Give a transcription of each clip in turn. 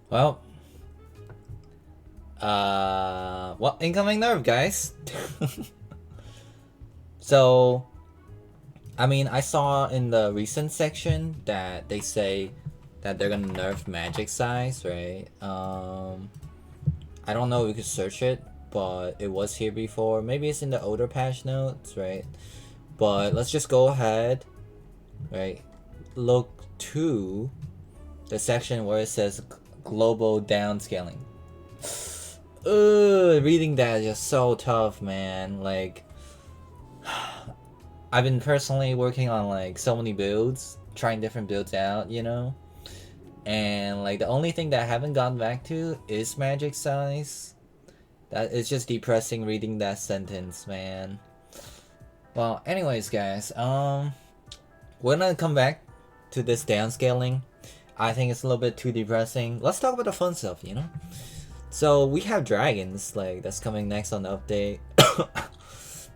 Well, incoming nerf, guys. So, I mean, I saw in the recent section that they say that they're gonna nerf magic size, right? I don't know if you could search it, but it was here before. Maybe it's in the older patch notes, right? But let's just go ahead, right? Look to the section where it says global downscaling. Reading that is just so tough, man. Like, I've been personally working on like so many builds, trying different builds out, you know? And like the only thing that I haven't gotten back to is magic size. That is just depressing reading that sentence, man. Well, anyways, guys, we're gonna come back to this downscaling. I think it's a little bit too depressing. Let's talk about the fun stuff, you know? So we have dragons, like that's coming next on the update.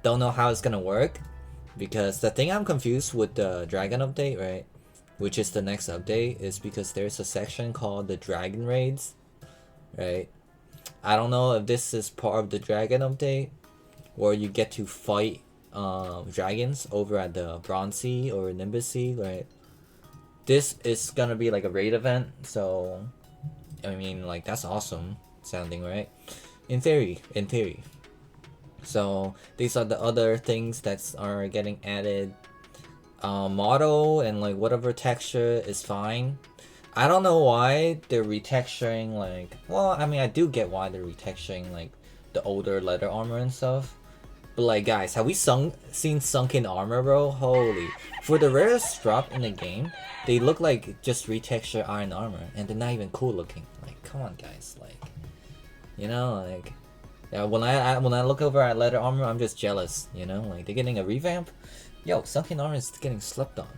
Don't know how it's gonna work, because the thing I'm confused with the dragon update, right? Which is the next update, is because there's a section called the dragon raids, right? I don't know if this is part of the dragon update, where you get to fight dragons over at the Bronze Sea or Nimbus Sea, right? This is gonna be like a raid event, so I mean, like, that's awesome sounding, right? In theory. So these are the other things that are getting added. Model and like whatever texture is fine. I don't know why they're retexturing, like, well, I mean, I do get why they're retexturing like the older leather armor and stuff. But like, guys, have we seen sunken armor, bro? Holy. For the rarest drop in the game, they look like just retextured iron armor, and they're not even cool looking. Like, come on, guys. Like, you know, like, yeah, when I look over at leather armor, I'm just jealous, you know? Like, they're getting a revamp. Yo, sunken armor is getting slept on.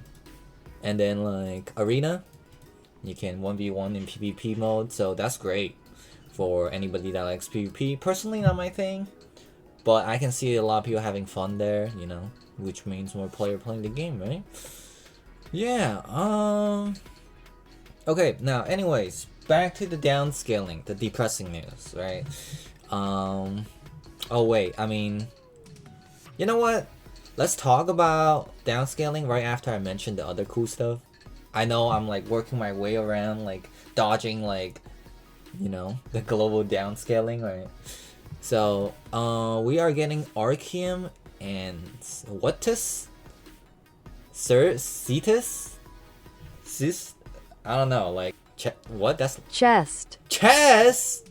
And then, like, arena, you can 1v1 in PvP mode, so that's great for anybody that likes PvP. Personally, not my thing, but I can see a lot of people having fun there, you know, which means more player playing the game, right? Yeah, okay, now anyways, back to the downscaling, the depressing news, right? Oh wait, I mean, you know what? Let's talk about downscaling right after I mention the other cool stuff. I know I'm like working my way around, like dodging, like, you know, the global downscaling, right? So, we are getting Arcane and Whatus? Cestus? Cis? I don't know, like, what? That's Chest. chess?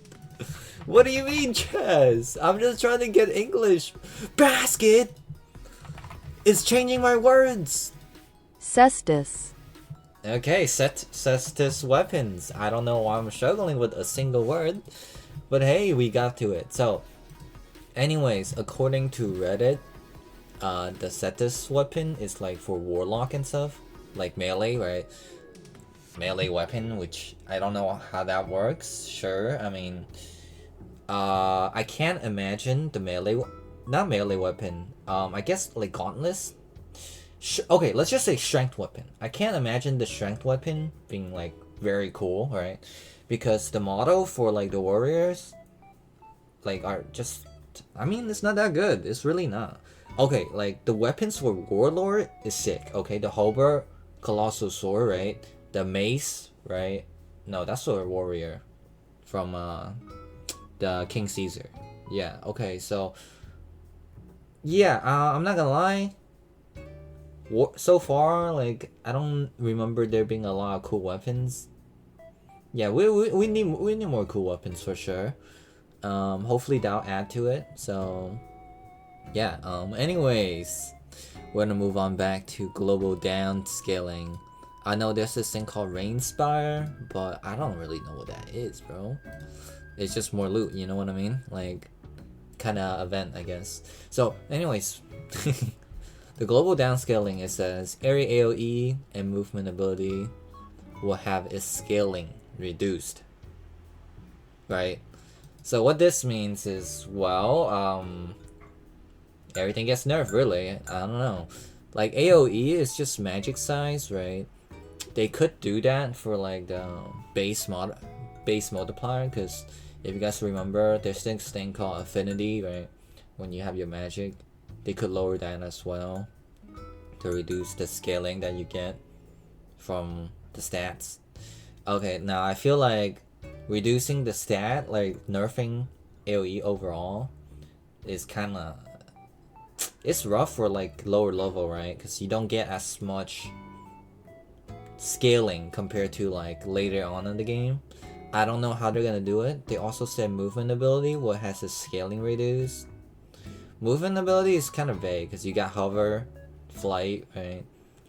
What do you mean chess? I'm just trying to get English. Basket! It's changing my words! Cestus. Okay, cestus weapons. I don't know why I'm struggling with a single word, but hey, we got to it. So, anyways, according to Reddit, the cestus weapon is like for warlock and stuff, like melee, right? Melee weapon, which I don't know how that works. Sure, I mean, I can't imagine the not melee weapon. I guess like gauntlets. Okay, let's just say strength weapon. I can't imagine the strength weapon being like very cool, right? Because the model for like the warriors, like, are just, I mean, it's not that good. It's really not. Okay, like the weapons for warlord is sick. Okay, the halberd, colossal sword, right? The mace, right? No, that's for a warrior from the King Caesar. Yeah. Okay, so yeah, I'm not gonna lie. So far, like, I don't remember there being a lot of cool weapons. Yeah, we need more cool weapons for sure. Hopefully that'll add to it. So yeah. Anyways, we're gonna move on back to global downscaling. I know there's this thing called Rainspire, but I don't really know what that is, bro. It's just more loot, you know what I mean? Like, kind of event, I guess. So, anyways. The global downscaling, it says area AoE and movement ability will have its scaling reduced. Right? So what this means is, well, everything gets nerfed, really. I don't know. Like, AoE is just magic size, right? They could do that for like the base mod, base multiplier, because if you guys remember, there's this thing called affinity, right? When you have your magic, they could lower that as well to reduce the scaling that you get from the stats. Okay, now I feel like reducing the stat, like nerfing AoE overall, is kind of, it's rough for like lower level, right? Because you don't get as much scaling compared to like later on in the game. I don't know how they're gonna do it. They also said movement ability, what has its scaling reduced. Movement ability is kind of vague because you got hover, flight, right?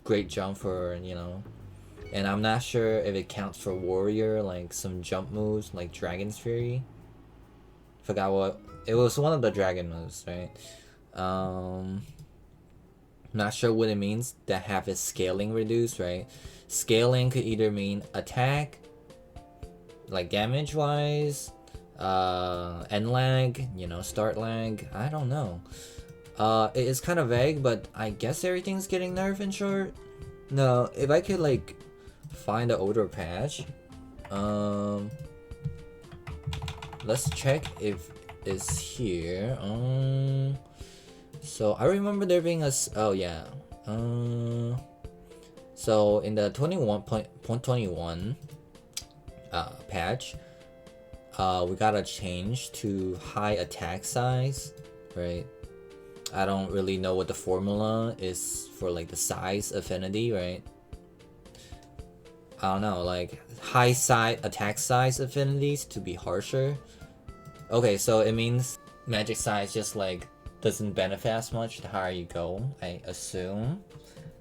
Great jump for, you know. And I'm not sure if it counts for warrior, like some jump moves like Dragon's Fury. Forgot what it was, one of the dragon moves, right? Not sure what it means that have its scaling reduced, right? Scaling could either mean attack, like damage wise, end lag, you know, start lag, I don't know. It is kind of vague, but I guess everything's getting nerfed in short. No, if I could like find an older patch, let's check if it's here. So I remember there being a oh yeah, so in the 21.21 patch, we got a change to high attack size, right? I don't really know what the formula is for like the size affinity, right? I don't know, like high side attack size affinities to be harsher. Okay, so it means magic size just like doesn't benefit as much the higher you go, I assume.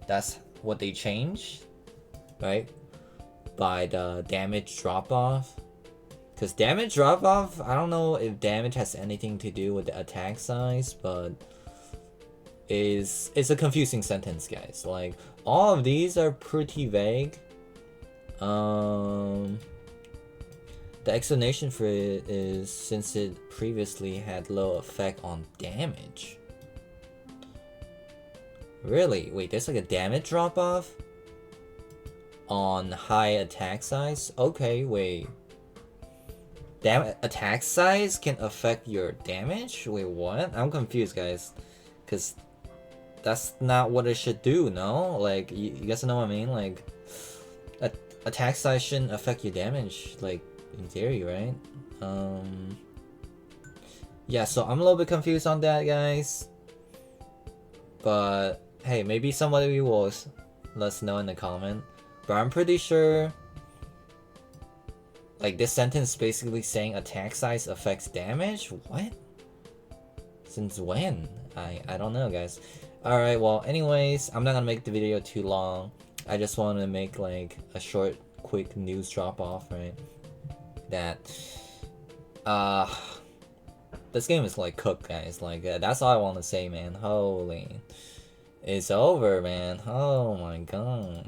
That's what they changed, right? By the damage drop off. Because damage drop off, I don't know if damage has anything to do with the attack size, but it's a confusing sentence, guys. Like all of these are pretty vague. The explanation for it is since it previously had low effect on damage. Really? Wait, there's like a damage drop off on high attack size? Okay, wait. Attack size can affect your damage? Wait, what? I'm confused, guys. Because that's not what it should do, no? Like, you guys know what I mean? Like, attack size shouldn't affect your damage, like, in theory, right? Yeah, so I'm a little bit confused on that, guys. But, hey, maybe somebody will let us know in the comment. But I'm pretty sure, like, this sentence basically saying attack size affects damage? What? Since when? I don't know, guys. Alright, well, anyways, I'm not gonna make the video too long. I just want to make, like, a short, quick news drop-off, right? That, this game is, like, cooked, guys. Like, that's all I want to say, man. Holy. It's over, man. Oh my god.